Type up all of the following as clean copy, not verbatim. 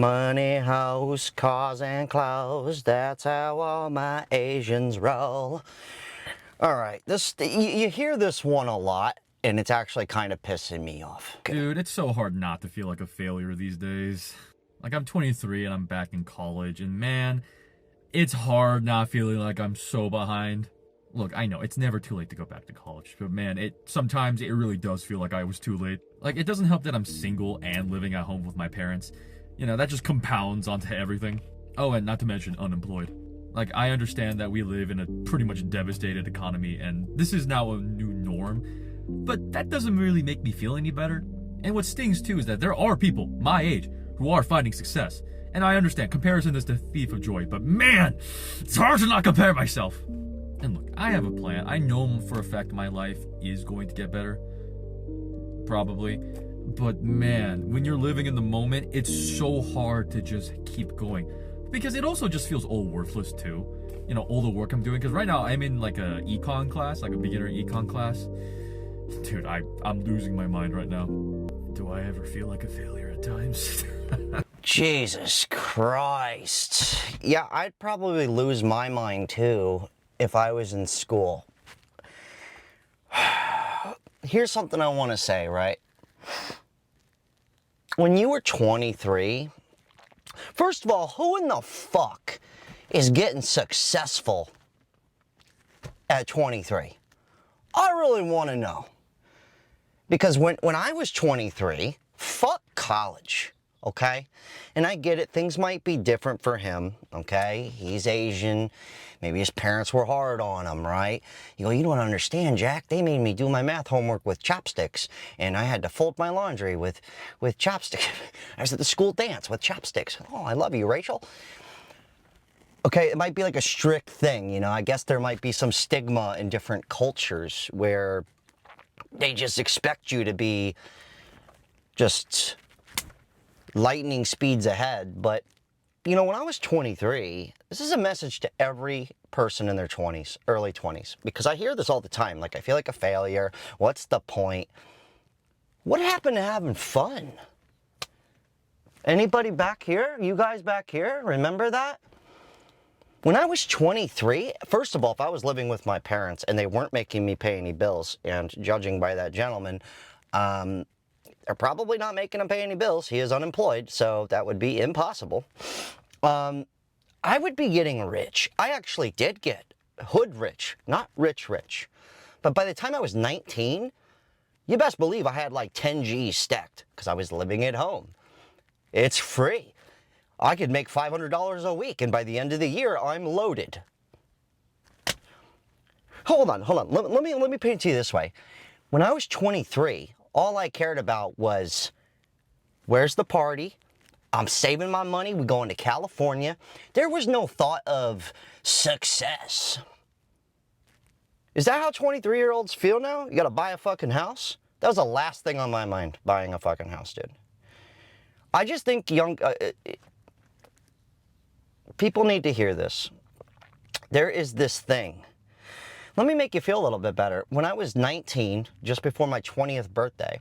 Money, house, cars, and clothes, that's how all my Asians roll. All right, you hear this one a lot, and it's actually kind of pissing me off. Dude, it's so hard not to feel like a failure these days. Like, I'm 23 and I'm back in college, and man, it's hard not feeling like I'm so behind. Look, I know, it's never too late to go back to college, but man, sometimes it really does feel like I was too late. Like, it doesn't help that I'm single and living at home with my parents. You know, that just compounds onto everything. Oh, and not to mention unemployed. Like, I understand that we live in a pretty much devastated economy, and this is now a new norm, but that doesn't really make me feel any better. And what stings too is that there are people my age who are finding success. And I understand comparison is the thief of joy, but man, it's hard to not compare myself. And look, I have a plan. I know for a fact my life is going to get better. Probably. But man, when you're living in the moment, it's so hard to just keep going. Because it also just feels all worthless too. You know, all the work I'm doing. Because right now I'm in like a econ class, like a beginner econ class. Dude, I'm losing my mind right now. Do I ever feel like a failure at times? Jesus Christ. Yeah, I'd probably lose my mind too if I was in school. Here's something I want to say, right? When you were 23, first of all, who in the fuck is getting successful at 23? I really want to know. Because when I was 23, fuck college, okay? And I get it, things might be different for him, okay? He's Asian, maybe his parents were hard on him, right? You go, you don't understand, Jack, they made me do my math homework with chopsticks, and I had to fold my laundry with chopsticks. I was at the school dance with chopsticks. Oh, I love you, Rachel. Okay, it might be like a strict thing, you know? I guess there might be some stigma in different cultures where they just expect you to be just lightning speeds ahead. But, you know, when I was 23, this is a message to every person in their 20s, early 20s, because I hear this all the time. Like, I feel like a failure. What's the point? What happened to having fun? Anybody back here? You guys back here? Remember that? When I was 23, first of all, if I was living with my parents and they weren't making me pay any bills, and judging by that gentleman, they're probably not making him pay any bills. He is unemployed, so that would be impossible. I would be getting rich. I actually did get hood rich, not rich rich. But by the time I was 19, you best believe I had like 10 G's stacked because I was living at home. It's free. I could make $500 a week, and by the end of the year, I'm loaded. Hold on. Let me paint it to you this way. When I was 23, all I cared about was, where's the party? I'm saving my money. We're going to California. There was no thought of success. Is that how 23-year-olds feel now? You got to buy a fucking house? That was the last thing on my mind, buying a fucking house, dude. I just think people need to hear this. There is this thing. Let me make you feel a little bit better. When I was 19, just before my 20th birthday,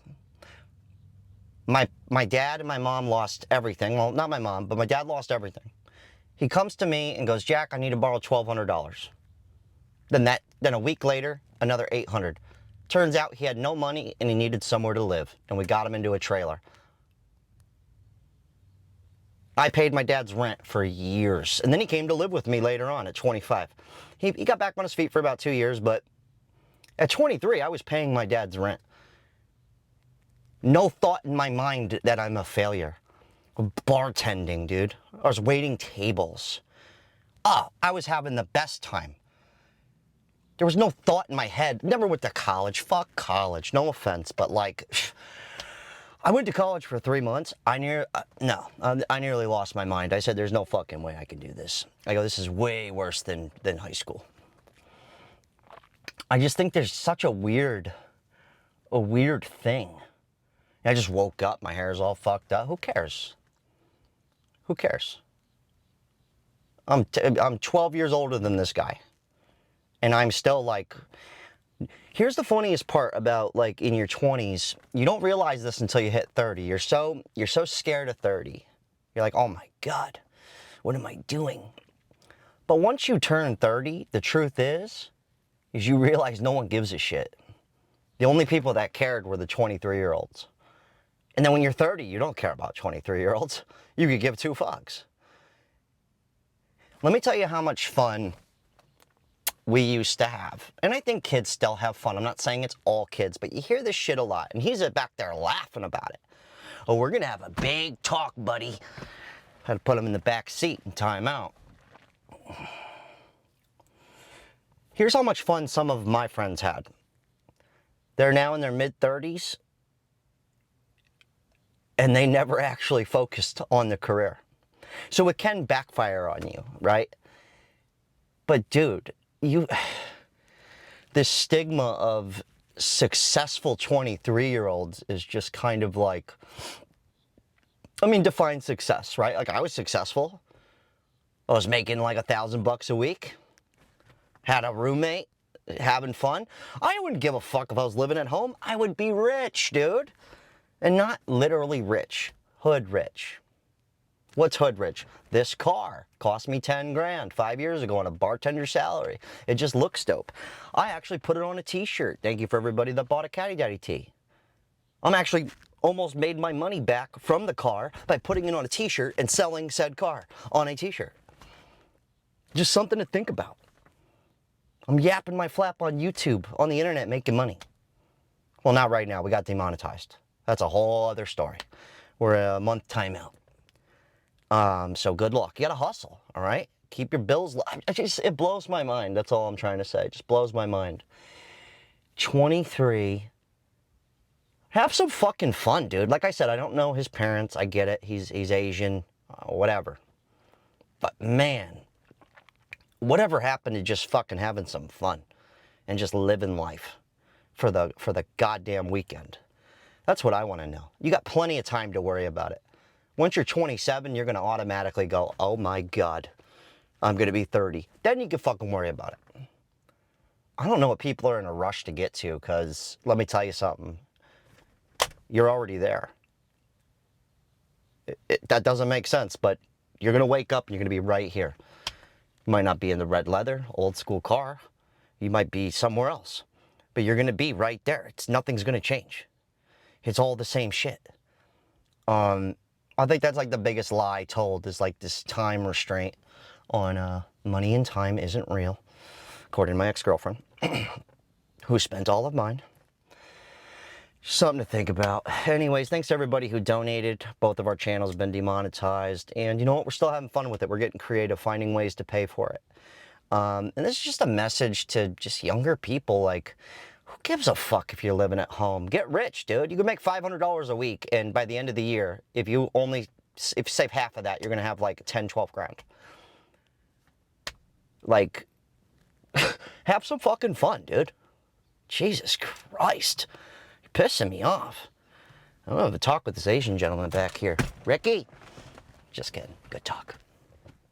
my dad and my mom lost everything. Well, not my mom, but my dad lost everything. He comes to me and goes, Jack, I need to borrow $1,200. Then a week later, another $800. Turns out he had no money and he needed somewhere to live, and we got him into a trailer. I paid my dad's rent for years, and then he came to live with me later on at 25. He got back on his feet for about 2 years, but at 23, I was paying my dad's rent. No thought in my mind that I'm a failure. Bartending, dude. I was waiting tables. Oh, I was having the best time. There was no thought in my head. Never went to college. Fuck college. No offense, but like, I went to college for 3 months. I nearly lost my mind. I said, there's no fucking way I can do this. I go, this is way worse than high school. I just think there's such a weird thing. I just woke up, my hair's all fucked up. Who cares? Who cares? I'm 12 years older than this guy. And I'm still like, here's the funniest part about like in your 20s, you don't realize this until you hit 30. You're so scared of 30. You're like, oh my God, what am I doing? But once you turn 30, the truth is you realize no one gives a shit. The only people that cared were the 23-year-olds. And then when you're 30, you don't care about 23-year-olds. You could give two fucks. Let me tell you how much fun we used to have. And I think kids still have fun. I'm not saying it's all kids, but you hear this shit a lot. And he's back there laughing about it. Oh, we're going to have a big talk, buddy. Had to put him in the back seat and time out. Here's how much fun some of my friends had. They're now in their mid-30s, and they never actually focused on the career. So it can backfire on you, right? But dude, this stigma of successful 23-year-olds is just kind of like, I mean, define success, right? Like, I was successful. I was making like $1,000 a week. Had a roommate, having fun. I wouldn't give a fuck if I was living at home. I would be rich, dude. And not literally rich. Hood rich. What's hood rich? This car cost me 10 grand 5 years ago on a bartender's salary. It just looks dope. I actually put it on a t-shirt. Thank you for everybody that bought a Caddy Daddy tee. I'm actually almost made my money back from the car by putting it on a t-shirt and selling said car on a t-shirt. Just something to think about. I'm yapping my flap on YouTube, on the internet, making money. Well, not right now. We got demonetized. That's a whole other story. We're a month timeout. So good luck. You gotta hustle, all right? Keep your bills low. It blows my mind. That's all I'm trying to say. It just blows my mind. 23. Have some fucking fun, dude. Like I said, I don't know his parents. I get it. He's Asian, whatever. But man, whatever happened to just fucking having some fun and just living life for the goddamn weekend? That's what I want to know. You got plenty of time to worry about it. Once you're 27, you're going to automatically go, oh my God, I'm going to be 30. Then you can fucking worry about it. I don't know what people are in a rush to get to, because let me tell you something. You're already there. That doesn't make sense, but you're going to wake up and you're going to be right here. You might not be in the red leather, old school car. You might be somewhere else. But you're going to be right there. Nothing's going to change. It's all the same shit. I think that's like the biggest lie told, is like this time restraint on money and time isn't real, according to my ex-girlfriend, who spent all of mine. Something to think about. Anyways, thanks to everybody who donated. Both of our channels have been demonetized. And you know what? We're still having fun with it. We're getting creative, finding ways to pay for it. And this is just a message to just younger people. Like, who gives a fuck if you're living at home? Get rich, dude. You can make $500 a week. And by the end of the year, if you save half of that, you're going to have like 10, 12 grand. Like, have some fucking fun, dude. Jesus Christ. Pissing me off. I'm gonna have a talk with this Asian gentleman back here. Ricky! Just kidding. Good talk.